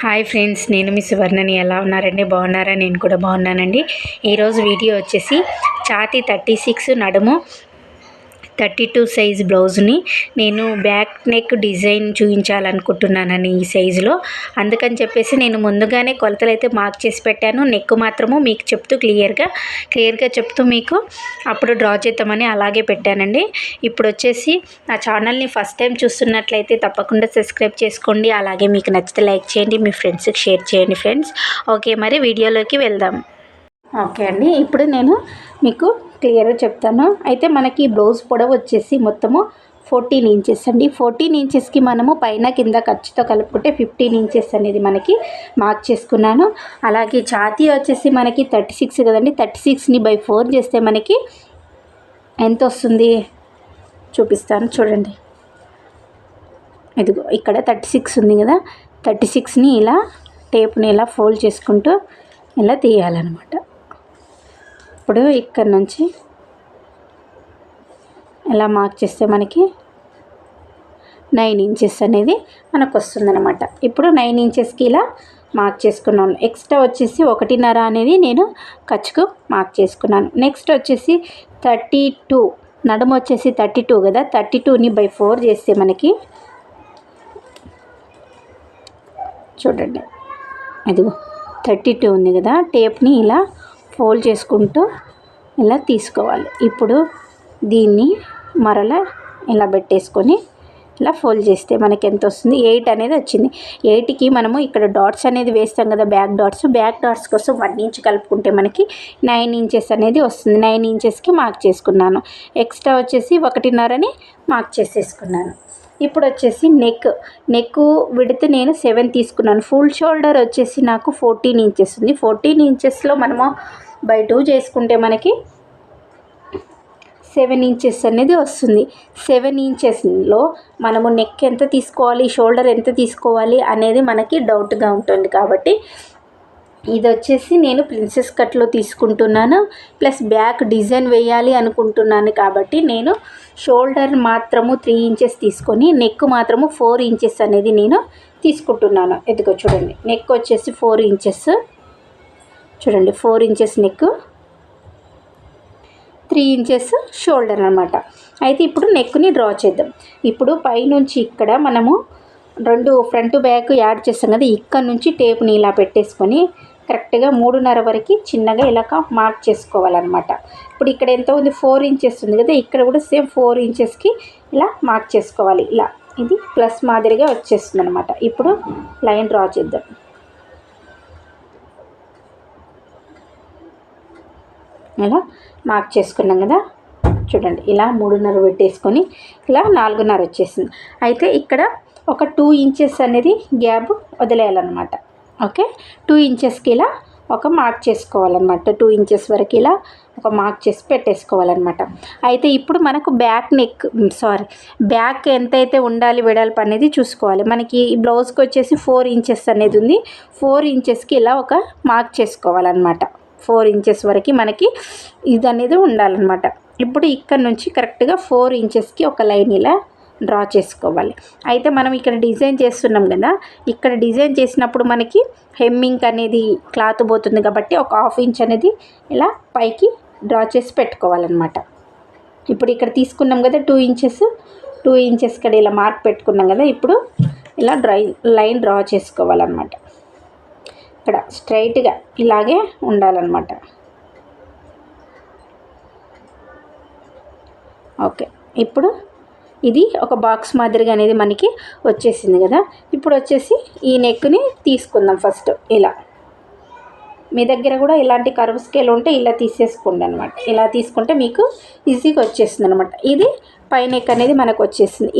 Hi friends, నేను మీ సువర్ణని. ఎలా ఉన్నారండి? బాగున్నారా? నేను కూడా బాగున్నానండి. ఈరోజు వీడియో వచ్చేసి ఛాతీ 36, నడుము 32 సైజ్ బ్లౌజ్ని నేను బ్యాక్ నెక్ డిజైన్ చూపించాలనుకుంటున్నానని ఈ సైజులో. అందుకని చెప్పేసి నేను ముందుగానే కొలతలు అయితే మార్క్ చేసి పెట్టాను. నెక్ మాత్రము మీకు చెప్తూ క్లియర్గా చెప్తూ మీకు అప్పుడు డ్రా చేద్దామని అలాగే పెట్టానండి. ఇప్పుడు వచ్చేసి నా ఛానల్ని ఫస్ట్ టైం చూస్తున్నట్లయితే తప్పకుండా సబ్స్క్రైబ్ చేసుకోండి. అలాగే మీకు నచ్చితే లైక్ చేయండి, మీ ఫ్రెండ్స్కి షేర్ చేయండి ఫ్రెండ్స్. ఓకే, మరి వీడియోలోకి వెళ్దాం. ఓకే అండి, ఇప్పుడు నేను మీకు క్లియర్గా చెప్తాను. అయితే మనకి బ్లౌజ్ పొడవు వచ్చేసి మొత్తము 14 ఇంచెస్ అండి. 14 ఇంచెస్కి మనము పైన కింద ఖర్చుతో కలుపుకుంటే 15 ఇంచెస్ అనేది మనకి మార్క్ చేసుకున్నాను. అలాగే ఛాతీ వచ్చేసి మనకి 36 కదండి. 36ని బై 4 చేస్తే మనకి ఎంత వస్తుంది చూపిస్తాను చూడండి. ఇదిగో ఇక్కడ 36 ఉంది కదా. 36ని ఇలా టేప్ని ఇలా ఫోల్డ్ చేసుకుంటూ ఇలా తీయాలన్నమాట. ఇప్పుడు ఇక్కడ నుంచి ఇలా మార్క్ చేస్తే మనకి 9 ఇంచెస్ అనేది మనకు వస్తుందన్నమాట. ఇప్పుడు 9 ఇంచెస్కి ఇలా మార్క్ చేసుకున్నాను. ఎక్స్ట్రా వచ్చేసి 1.5 అనేది నేను ఖర్చుకు మార్క్ చేసుకున్నాను. నెక్స్ట్ వచ్చేసి 32, నడుము వచ్చేసి 32 కదా. 32ని బై 4 చేస్తే మనకి చూడండి, అదిగో 32 ఉంది కదా. టేప్ని ఇలా ఫోల్డ్ చేసుకుంటూ ఇలా తీసుకోవాలి. ఇప్పుడు దీన్ని మరలా ఇలా పెట్టేసుకొని ఇలా ఫోల్డ్ చేస్తే మనకి ఎంత వస్తుంది? 8 అనేది వచ్చింది. 8కి మనము ఇక్కడ డాట్స్ అనేది వేస్తాం కదా, బ్యాక్ డాట్స్ కోసం 1 ఇంచ్ కలుపుకుంటే మనకి 9 ఇంచెస్ అనేది వస్తుంది. 9 ఇంచెస్కి మార్క్ చేసుకున్నాను. ఎక్స్ట్రా వచ్చేసి 1.5 మార్క్ చేసేసుకున్నాను. ఇప్పుడు వచ్చేసి నెక్ విడ్త్ నేను 7 తీసుకున్నాను. ఫుల్ షోల్డర్ వచ్చేసి నాకు 14 ఇంచెస్ ఉంది. 14 ఇంచెస్లో మనము బై 2 చేసుకుంటే మనకి 7 ఇంచెస్ అనేది వస్తుంది. 7 ఇంచెస్లో మనము నెక్ ఎంత తీసుకోవాలి, షోల్డర్ ఎంత తీసుకోవాలి అనేది మనకి డౌట్గా ఉంటుంది. కాబట్టి ఇది వచ్చేసి నేను ప్రిన్సెస్ కట్లో తీసుకుంటున్నాను. ప్లస్ బ్యాక్ డిజైన్ వేయాలి అనుకుంటున్నాను. కాబట్టి నేను షోల్డర్ మాత్రము 3 ఇంచెస్ తీసుకొని నెక్ మాత్రము 4 ఇంచెస్ అనేది నేను తీసుకుంటున్నాను. ఎదుగో చూడండి, నెక్ వచ్చేసి 4 ఇంచెస్ చూడండి. 4 ఇంచెస్ నెక్, 3 ఇంచెస్ షోల్డర్ అనమాట. అయితే ఇప్పుడు నెక్ని డ్రా చేద్దాం. ఇప్పుడు పైనుంచి ఇక్కడ మనము 2 ఫ్రంట్ బ్యాక్ యాడ్ చేస్తాం కదా. ఇక్కడ నుంచి టేప్ని ఇలా పెట్టేసుకొని కరెక్ట్గా 3.5 వరకు చిన్నగా ఇలా మార్క్ చేసుకోవాలన్నమాట. ఇప్పుడు ఇక్కడ ఎంత ఉంది? 4 ఇంచెస్ ఉంది కదా. ఇక్కడ కూడా సేమ్ 4 ఇంచెస్కి ఇలా మార్క్ చేసుకోవాలి. ఇలా ఇది ప్లస్ మాదిరిగా వచ్చేస్తుంది అనమాట. ఇప్పుడు లైన్ డ్రా చేద్దాం. ఇలా మార్క్ చేసుకున్నాం కదా. చూడండి, ఇలా 3.5 పెట్టేసుకొని ఇలా 4.5 వచ్చేసింది. అయితే ఇక్కడ ఒక 2 ఇంచెస్ అనేది గ్యాప్ వదిలేయాలన్నమాట. ఓకే, 2 ఇంచెస్కి ఇలా ఒక మార్క్ చేసుకోవాలన్నమాట. 2 ఇంచెస్ వరకు ఇలా ఒక మార్క్ చేసి పెట్టేసుకోవాలన్నమాట. అయితే ఇప్పుడు మనకు బ్యాక్ ఎంతైతే ఉండాలి వెడల్పు అనేది చూసుకోవాలి. మనకి ఈ బ్లౌజ్కి వచ్చేసి 4 ఇంచెస్ అనేది ఉంది. 4 ఇంచెస్కి ఇలా ఒక మార్క్ చేసుకోవాలన్నమాట. 4 ఇంచెస్ వరకు మనకి ఇది అనేది ఉండాలన్నమాట. ఇప్పుడు ఇక్కడ నుంచి కరెక్ట్గా 4 ఇంచెస్కి ఒక లైన్ ఇలా డ్రా చేసుకోవాలి. అయితే మనం ఇక్కడ డిజైన్ చేస్తున్నాం కదా. ఇక్కడ డిజైన్ చేసినప్పుడు మనకి హెమ్మింగ్ అనేది క్లాత్ పోతుంది కాబట్టి ఒక 1/2 ఇంచ్ అనేది ఇలా పైకి డ్రా చేసి పెట్టుకోవాలన్నమాట. ఇప్పుడు ఇక్కడ తీసుకున్నాం కదా 2 ఇంచెస్ ఇక్కడ ఇలా మార్క్ పెట్టుకున్నాం కదా. ఇప్పుడు ఇలా లైన్ డ్రా చేసుకోవాలన్నమాట. ఇక్కడ స్ట్రైట్గా ఇలాగే ఉండాలన్నమాట. ఓకే, ఇప్పుడు ఇది ఒక బాక్స్ మాదిరిగా అనేది మనకి వచ్చేసింది కదా. ఇప్పుడు వచ్చేసి ఈ నెక్ని తీసుకుందాం. ఫస్ట్ ఇలా మీ దగ్గర కూడా ఇలాంటి కర్వ్ స్కేల్ ఉంటే ఇలా తీసేసుకోండి అనమాట. ఇలా తీసుకుంటే మీకు ఈజీగా వచ్చేస్తుంది అనమాట. ఇది పై నెక్ అనేది మనకు వచ్చేసింది.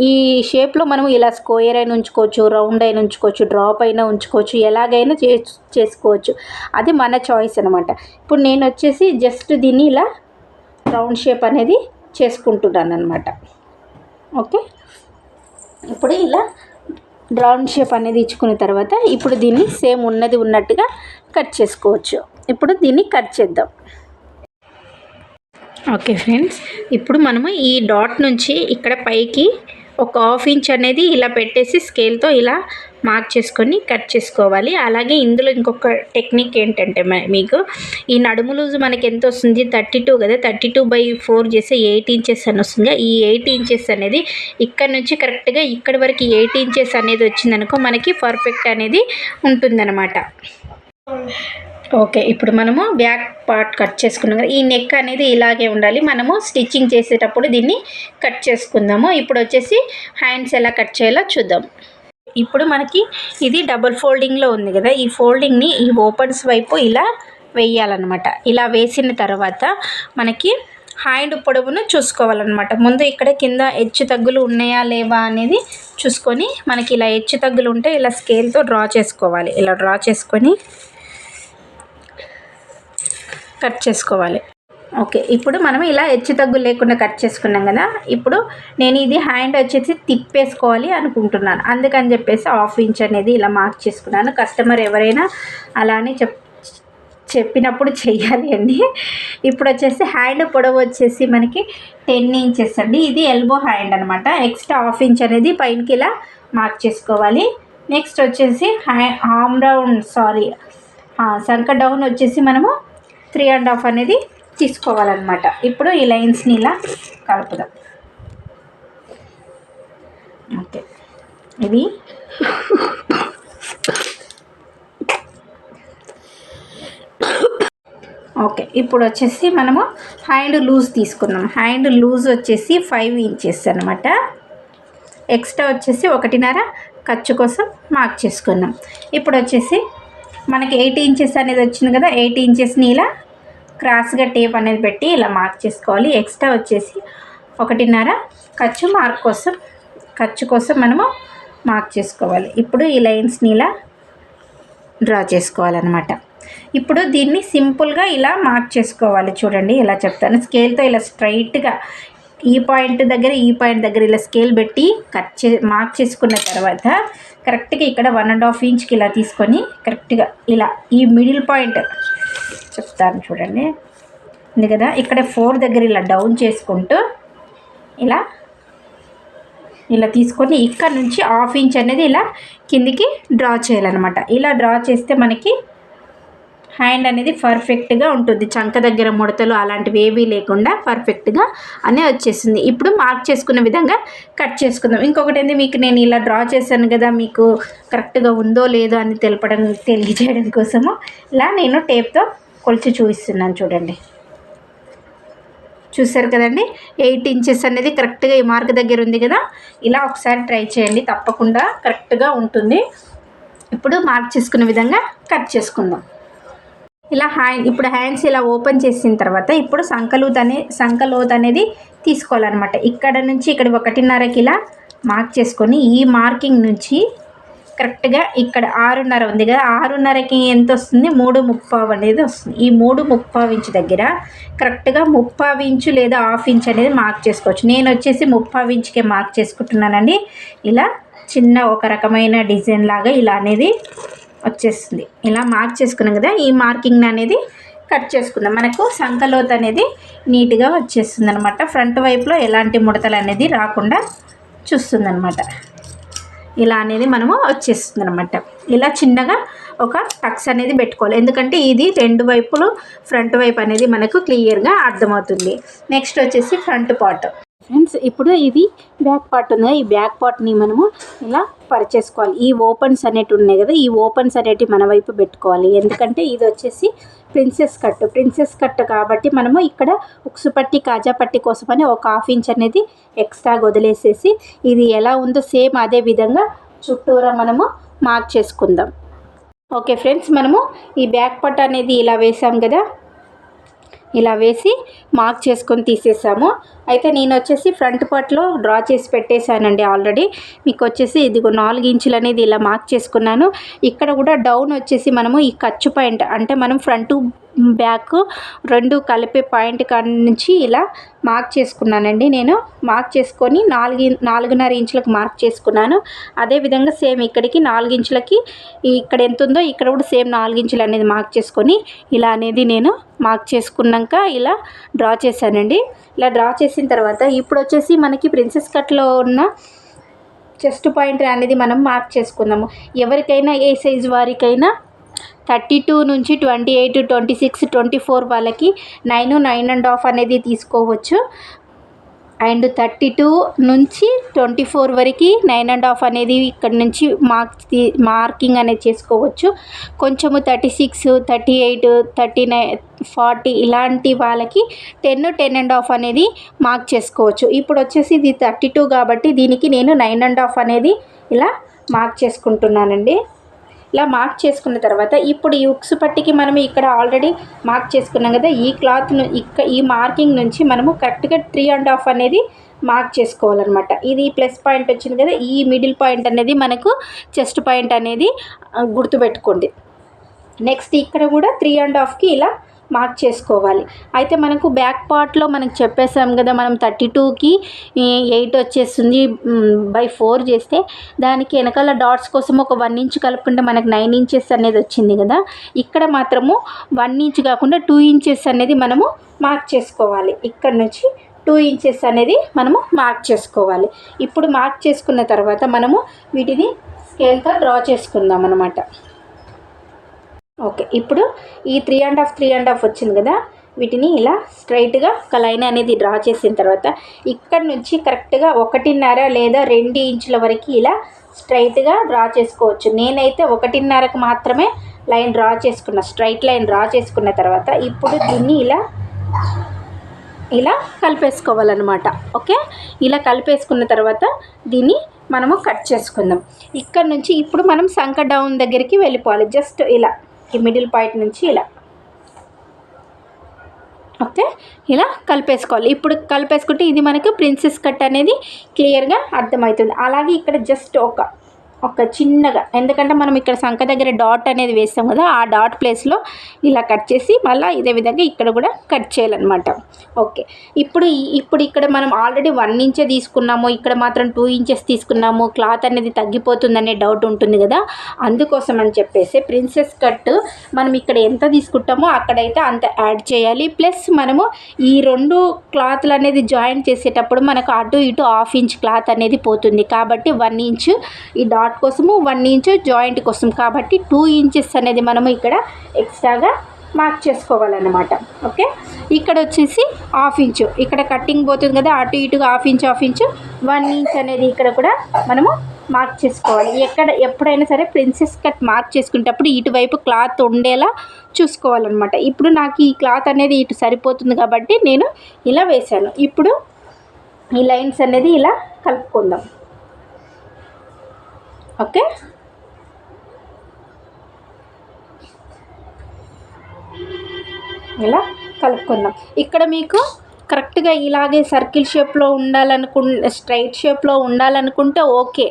ఈ షేప్లో మనం ఇలా స్క్వేర్ అయినా ఉంచుకోవచ్చు, రౌండ్ అయినా ఉంచుకోవచ్చు, డ్రాప్ అయినా ఉంచుకోవచ్చు, ఎలాగైనా చేసుకోవచ్చు. అది మన చాయిస్ అనమాట. ఇప్పుడు నేను వచ్చేసి జస్ట్ దీన్ని ఇలా రౌండ్ షేప్ అనేది చేసుకుంటున్నాను అనమాట. ఓకే, ఇప్పుడు ఇలా రౌండ్ షేప్ అనేది ఇచ్చుకున్న తర్వాత ఇప్పుడు దీన్ని సేమ్ ఉన్నట్టుగా కట్ చేసుకోవచ్చు. ఇప్పుడు దీన్ని కట్ చేద్దాం. ఓకే ఫ్రెండ్స్, ఇప్పుడు మనము ఈ డాట్ నుంచి ఇక్కడ పైకి ఒక 1/2 ఇంచ్ అనేది ఇలా పెట్టేసి స్కేల్తో ఇలా మార్క్ చేసుకొని కట్ చేసుకోవాలి. అలాగే ఇందులో ఇంకొక టెక్నిక్ ఏంటంటే మీకు ఈ నడుము లూజు మనకి ఎంత వస్తుంది, 32 కదా, 32/4 చేస్తే 8 ఇంచెస్ అని వస్తుంది. ఈ 8 ఇంచెస్ అనేది ఇక్కడ నుంచి కరెక్ట్గా ఇక్కడి వరకు 8 ఇంచెస్ అనేది వచ్చిందనుకో మనకి పర్ఫెక్ట్ అనేది ఉంటుందన్నమాట. ఓకే, ఇప్పుడు మనము బ్యాక్ పార్ట్ కట్ చేసుకున్నాం కదా, ఈ నెక్ అనేది ఇలాగే ఉండాలి. మనము స్టిచ్చింగ్ చేసేటప్పుడు దీన్ని కట్ చేసుకుందాము. ఇప్పుడు వచ్చేసి హ్యాండ్స్ ఎలా కట్ చేయాలో చూద్దాం. ఇప్పుడు మనకి ఇది డబుల్ ఫోల్డింగ్లో ఉంది కదా, ఈ ఫోల్డింగ్ని ఈ ఓపెన్స్ వైపు ఇలా వేయాలన్నమాట. ఇలా వేసిన తర్వాత మనకి హ్యాండ్ పొడవును చూసుకోవాలన్నమాట. ముందు ఇక్కడ కింద హెచ్చు తగ్గులు ఉన్నాయా లేవా అనేది చూసుకొని మనకి ఇలా హెచ్చు తగ్గులు ఉంటే ఇలా స్కేల్తో డ్రా చేసుకోవాలి. ఇలా డ్రా చేసుకొని కట్ చేసుకోవాలి. ఓకే, ఇప్పుడు మనం ఇలా హెచ్చు తగ్గు లేకుండా కట్ చేసుకున్నాం కదా. ఇప్పుడు నేను ఇది హ్యాండ్ వచ్చేసి తిప్పేసుకోవాలి అనుకుంటున్నాను. అందుకని చెప్పేసి 1/2 ఇంచ్ అనేది ఇలా మార్క్ చేసుకున్నాను. కస్టమర్ ఎవరైనా అలానే చెప్పినప్పుడు చెయ్యాలి అండి. ఇప్పుడు వచ్చేసి హ్యాండ్ పొడవు వచ్చేసి మనకి 10 ఇంచెస్ అండి. ఇది ఎల్బో హ్యాండ్ అనమాట. ఎక్స్ట్రా 1/2 ఇంచ్ అనేది పైనకి ఇలా మార్క్ చేసుకోవాలి. నెక్స్ట్ వచ్చేసి సంక డౌన్ వచ్చేసి మనము 3.5 అనేది తీసుకోవాలన్నమాట. ఇప్పుడు ఈ లైన్స్ని ఇలా కలుపుదాం. ఓకే, ఇది ఓకే. ఇప్పుడు వచ్చేసి మనము హ్యాండ్ లూజ్ తీసుకున్నాం. హ్యాండ్ లూజ్ వచ్చేసి 5 ఇంచెస్ అనమాట. ఎక్స్ట్రా వచ్చేసి 1.5 ఖర్చు కోసం మార్క్ చేసుకున్నాం. ఇప్పుడు వచ్చేసి మనకి 8 ఇంచెస్ అనేది వచ్చింది కదా, 8 ఇంచెస్ని ఇలా క్రాస్గా టేప్ అనేది పెట్టి ఇలా మార్క్ చేసుకోవాలి. ఎక్స్ట్రా వచ్చేసి 1.5 ఖర్చు కోసం మనము మార్క్ చేసుకోవాలి. ఇప్పుడు ఈ లైన్స్ని ఇలా డ్రా చేసుకోవాలన్నమాట. ఇప్పుడు దీన్ని సింపుల్గా ఇలా మార్క్ చేసుకోవాలి. చూడండి, ఇలా చెప్తాను. స్కేల్తో ఇలా స్ట్రైట్గా ఈ పాయింట్ దగ్గర ఇలా స్కేల్ పెట్టి మార్క్ చేసుకున్న తర్వాత కరెక్ట్గా ఇక్కడ 1.5 ఇంచ్కి ఇలా తీసుకొని కరెక్ట్గా ఇలా ఈ మిడిల్ పాయింట్ చెప్తాను చూడండి, ఉంది కదా, ఇక్కడ 4 దగ్గర ఇలా డౌన్ చేసుకుంటూ ఇలా తీసుకొని ఇక్కడ నుంచి 1/2 ఇంచ్ అనేది ఇలా కిందికి డ్రా చేయాలన్నమాట. ఇలా డ్రా చేస్తే మనకి హ్యాండ్ అనేది పర్ఫెక్ట్గా ఉంటుంది. చంక దగ్గర ముడతలు అలాంటివి ఏవీ లేకుండా పర్ఫెక్ట్గా అనే వచ్చేసింది. ఇప్పుడు మార్క్ చేసుకున్న విధంగా కట్ చేసుకుందాం. ఇంకొకటి ఏంది, మీకు నేను ఇలా డ్రా చేశాను కదా, మీకు కరెక్ట్గా ఉందో లేదో అని తెలియజేయడం కోసము ఇలా నేను టేప్తో కొలిచి చూపిస్తున్నాను. చూడండి, చూసారు కదండి, 8 ఇంచెస్ అనేది కరెక్ట్గా ఈ మార్క్ దగ్గర ఉంది కదా. ఇలా ఒకసారి ట్రై చేయండి, తప్పకుండా కరెక్ట్గా ఉంటుంది. ఇప్పుడు మార్క్ చేసుకున్న విధంగా కట్ చేసుకుందాం. ఇలా ఇప్పుడు హ్యాండ్స్ ఇలా ఓపెన్ చేసిన తర్వాత ఇప్పుడు సంకలోత్ అనేది తీసుకోవాలన్నమాట. ఇక్కడ నుంచి ఇక్కడ 1.5కి ఇలా మార్క్ చేసుకొని ఈ మార్కింగ్ నుంచి కరెక్ట్గా ఇక్కడ 6.5 ఉంది కదా, 6.5కి ఎంత వస్తుంది, 3.5 అనేది వస్తుంది. ఈ 3.5 ఇంచ్ దగ్గర కరెక్ట్గా 3.5 ఇంచు లేదా 1/2 ఇంచ్ అనేది మార్క్ చేసుకోవచ్చు. నేను వచ్చేసి 3.5 ఇంచుకే మార్క్ చేసుకుంటున్నానండి. ఇలా చిన్న ఒక రకమైన డిజైన్ లాగా ఇలా అనేది వచ్చేస్తుంది. ఇలా మార్క్ చేసుకున్నాం కదా, ఈ మార్కింగ్ అనేది కట్ చేసుకుందాం. మనకు సంకలోత్ అనేది నీట్గా వచ్చేస్తుంది అనమాట. ఫ్రంట్ వైపులో ఎలాంటి ముడతలు అనేది రాకుండా చూస్తుంది అనమాట. ఇలా అనేది మనము వచ్చేస్తుంది అనమాట. ఇలా చిన్నగా ఒక టక్స్ అనేది పెట్టుకోవాలి, ఎందుకంటే ఇది 2 వైపులు ఫ్రంట్ వైపు అనేది మనకు క్లియర్గా అర్థమవుతుంది. నెక్స్ట్ వచ్చేసి ఫ్రంట్ పార్ట్ ఫ్రెండ్స్. ఇప్పుడు ఇది బ్యాక్ పార్ట్ ఉంది, ఈ బ్యాక్ పార్ట్ని మనము ఇలా పరిచేసుకోవాలి. ఈ ఓపెన్స్ అనేటివి ఉన్నాయి కదా, ఈ ఓపెన్స్ అనేటివి మన వైపు పెట్టుకోవాలి. ఎందుకంటే ఇది వచ్చేసి ప్రిన్సెస్ కట్ కాబట్టి మనము ఇక్కడ ఉక్సు పట్టి కాజా పట్టి కోసమని ఒక 1/2 ఇంచ్ అనేది ఎక్స్ట్రా వదిలేసేసి ఇది ఎలా ఉందో సేమ్ అదే విధంగా చుట్టూరా మనము మార్క్ చేసుకుందాం. ఓకే ఫ్రెండ్స్, మనము ఈ బ్యాక్ పార్ట్ అనేది ఇలా వేసాం కదా, ఇలా వేసి మార్క్ చేసుకొని తీసేసాము. అయితే నేను వచ్చేసి ఫ్రంట్ పార్ట్లో డ్రా చేసి పెట్టేశానండి ఆల్రెడీ. మీకు వచ్చేసి ఇదిగో 4 ఇంచులు అనేది ఇలా మార్క్ చేసుకున్నాను. ఇక్కడ కూడా డౌన్ వచ్చేసి మనము ఈ ఖర్చు పాయింట్ అంటే మనం ఫ్రంట్ బ్యాక్ 2 కలిపే పాయింట్ కాడి నుంచి ఇలా మార్క్ చేసుకున్నానండి. నేను మార్క్ చేసుకొని 4.5 ఇంచులకు మార్క్ చేసుకున్నాను. అదేవిధంగా సేమ్ ఇక్కడికి 4 ఇంచులకి ఇక్కడ ఎంత ఉందో ఇక్కడ కూడా సేమ్ 4 ఇంచులు అనేది మార్క్ చేసుకొని ఇలా అనేది నేను మార్క్ చేసుకున్నాక ఇలా డ్రా చేశానండి. ఇలా డ్రా చేసిన తర్వాత ఇప్పుడు వచ్చేసి మనకి ప్రిన్సెస్ కట్లో ఉన్న చెస్ట్ పాయింట్ అనేది మనం మార్క్ చేసుకుందాము. ఎవరికైనా ఏ సైజు వారికైనా 32 నుంచి 28, 26, 24 వాళ్ళకి 9, 9.5 అనేది తీసుకోవచ్చు. అండ్ 32 నుంచి 24 వరకు 9.5 అనేది ఇక్కడ నుంచి మార్కింగ్ అనేది చేసుకోవచ్చు. కొంచెము 36, 38, 39, 40 ఇలాంటి వాళ్ళకి 10, 10.5 అనేది మార్క్ చేసుకోవచ్చు. ఇప్పుడు వచ్చేసి ఇది 32 కాబట్టి దీనికి నేను 9.5 అనేది ఇలా మార్క్ చేసుకుంటున్నానండి. ఇలా మార్క్ చేసుకున్న తర్వాత ఇప్పుడు ఈ ఉక్సు పట్టికి మనం ఇక్కడ ఆల్రెడీ మార్క్ చేసుకున్నాం కదా, ఈ క్లాత్ను ఈ మార్కింగ్ నుంచి మనము కరెక్ట్గా 3.5 అనేది మార్క్ చేసుకోవాలన్నమాట. ఇది ప్లస్ పాయింట్ వచ్చింది కదా, ఈ మిడిల్ పాయింట్ అనేది మనకు చెస్ట్ పాయింట్ అనేది గుర్తుపెట్టుకోండి. నెక్స్ట్ ఇక్కడ కూడా 3.5కి ఇలా మార్క్ చేసుకోవాలి. అయితే మనకు బ్యాక్ పార్ట్లో మనకు చెప్పేసాం కదా, మనం 32కి 8 వచ్చేస్తుంది, బై 4 చేస్తే దానికి వెనకాల డాట్స్ కోసం ఒక 1 ఇంచ్ కలుపుకుంటే మనకు 9 ఇంచెస్ అనేది వచ్చింది కదా. ఇక్కడ మాత్రము 1 ఇంచ్ కాకుండా 2 ఇంచెస్ అనేది మనము మార్క్ చేసుకోవాలి. ఇక్కడ నుంచి 2 ఇంచెస్ అనేది మనము మార్క్ చేసుకోవాలి. ఇప్పుడు మార్క్ చేసుకున్న తర్వాత మనము వీటిని స్కేల్తో డ్రా చేసుకుందాం అన్నమాట. ఓకే, ఇప్పుడు ఈ 3.5 వచ్చింది కదా, వీటిని ఇలా స్ట్రైట్గా ఒక లైన్ అనేది డ్రా చేసిన తర్వాత ఇక్కడ నుంచి కరెక్ట్గా 1.5 లేదా 2 ఇంచుల వరకు ఇలా స్ట్రైట్గా డ్రా చేసుకోవచ్చు. నేనైతే 1.5కు మాత్రమే లైన్ డ్రా చేసుకున్న, స్ట్రైట్ లైన్ డ్రా చేసుకున్న తర్వాత ఇప్పుడు దీన్ని ఇలా కలిపేసుకోవాలన్నమాట. ఓకే, ఇలా కలిపేసుకున్న తర్వాత దీన్ని మనము కట్ చేసుకుందాం. ఇక్కడ నుంచి ఇప్పుడు మనం సంక డౌన్ దగ్గరికి వెళ్ళిపోవాలి. జస్ట్ ఇలా ఈ మిడిల్ పాయింట్ నుంచి ఇలా, ఓకే, ఇలా కలిపేసుకోవాలి. ఇప్పుడు కలిపేసుకుంటే ఇది మనకు ప్రిన్సెస్ కట్ అనేది క్లియర్గా అర్థమవుతుంది. అలాగే ఇక్కడ జస్ట్ ఒక చిన్నగా, ఎందుకంటే మనం ఇక్కడ సంక దగ్గర డాట్ అనేది వేస్తాం కదా, ఆ డాట్ ప్లేస్లో ఇలా కట్ చేసి మళ్ళీ ఇదే విధంగా ఇక్కడ కూడా కట్ చేయాలన్నమాట. ఓకే, ఇప్పుడు ఇక్కడ మనం ఆల్రెడీ 1 ఇంచే తీసుకున్నాము, ఇక్కడ మాత్రం 2 ఇంచెస్ తీసుకున్నాము, క్లాత్ అనేది తగ్గిపోతుందనే డౌట్ ఉంటుంది కదా. అందుకోసం అని చెప్పేసి ప్రిన్సెస్ కట్ మనం ఇక్కడ ఎంత తీసుకుంటామో అక్కడైతే అంత యాడ్ చేయాలి. ప్లస్ మనము ఈ 2 క్లాత్లు అనేది జాయిన్ చేసేటప్పుడు మనకు అటు ఇటు 1/2 ఇంచ్ క్లాత్ అనేది పోతుంది. కాబట్టి 1 ఇంచ్ ఈ డాట్ కోసము, 1 ఇంచ్ జాయింట్ కోసం, కాబట్టి 2 ఇంచెస్ అనేది మనము ఇక్కడ ఎక్స్ట్రాగా మార్క్ చేసుకోవాలన్నమాట. ఓకే, ఇక్కడ వచ్చేసి 1/2 ఇంచు ఇక్కడ కట్టింగ్ పోతుంది కదా, అటు ఇటుగా 1/2 ఇంచు 1 ఇంచ్ అనేది ఇక్కడ కూడా మనము మార్క్ చేసుకోవాలి. ఎప్పుడైనా సరే ప్రిన్సెస్ కట్ మార్క్ చేసుకునేటప్పుడు ఇటువైపు క్లాత్ ఉండేలా చూసుకోవాలన్నమాట. ఇప్పుడు నాకు ఈ క్లాత్ అనేది ఇటు సరిపోతుంది కాబట్టి నేను ఇలా వేశాను. ఇప్పుడు ఈ లైన్స్ అనేది ఇలా కలుపుకుందాం. ఓకే, ఇలా కలుపుకుందాం. ఇక్కడ మీకు కరెక్ట్గా ఇలాగే సర్కిల్ షేప్లో స్ట్రైట్ షేప్లో ఉండాలనుకుంటే ఓకే,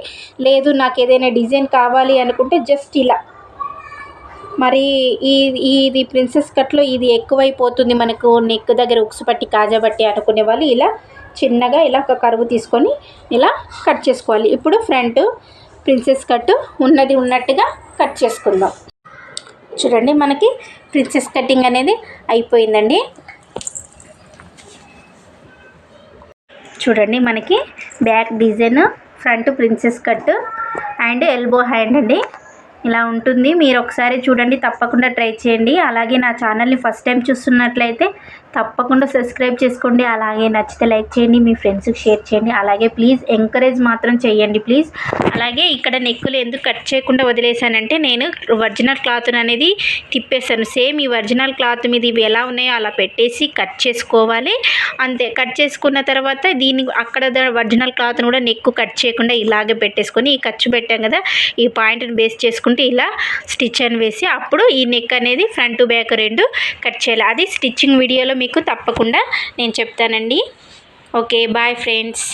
లేదు నాకు ఏదైనా డిజైన్ కావాలి అనుకుంటే జస్ట్ ఇలా. మరి ఇది ప్రిన్సెస్ కట్లో ఇది ఎక్కువైపోతుంది మనకు, నెక్ దగ్గర ఉక్సు పట్టి కాజా పట్టి అనుకునే వాళ్ళు ఇలా చిన్నగా ఇలా ఒక కరువు తీసుకొని ఇలా కట్ చేసుకోవాలి. ఇప్పుడు ఫ్రంట్ ప్రిన్సెస్ కట్ ఉన్నట్టుగా కట్ చేసుకుందాం. చూడండి, మనకి ప్రిన్సెస్ కటింగ్ అనేది అయిపోయిందండి. చూడండి, మనకి back design, front princess cut and elbow hand అండి, ఇలా ఉంటుంది. మీరు ఒకసారి చూడండి, తప్పకుండా ట్రై చేయండి. అలాగే నా ఛానల్ని ఫస్ట్ టైం చూస్తున్నట్లయితే తప్పకుండా సబ్స్క్రైబ్ చేసుకోండి. అలాగే నచ్చితే లైక్ చేయండి, మీ ఫ్రెండ్స్కి షేర్ చేయండి. అలాగే ప్లీజ్ ఎంకరేజ్ మాత్రం చేయండి ప్లీజ్. అలాగే ఇక్కడ నెక్కులు ఎందుకు కట్ చేయకుండా వదిలేసానంటే నేను ఒరిజినల్ క్లాత్ అనేది తిప్పేసాను. సేమ్ ఈ ఒరిజినల్ క్లాత్ మీద ఇవి ఎలా ఉన్నాయో అలా పెట్టేసి కట్ చేసుకోవాలి అంతే. కట్ చేసుకున్న తర్వాత దీన్ని అక్కడ ఒరిజినల్ క్లాత్ను కూడా నెక్కు కట్ చేయకుండా ఇలాగే పెట్టేసుకొని ఈ ఖర్చు పెట్టాం కదా, ఈ పాయింట్ని బేస్ చేసుకుంటే ఇలా స్టిచ్ అని వేసి అప్పుడు ఈ నెక్ అనేది ఫ్రంట్ బ్యాక్ 2 కట్ చేయాలి. అది స్టిచ్చింగ్ వీడియోలో మీకు తప్పకుండా నేను చెప్తానండి. Okay, bye friends.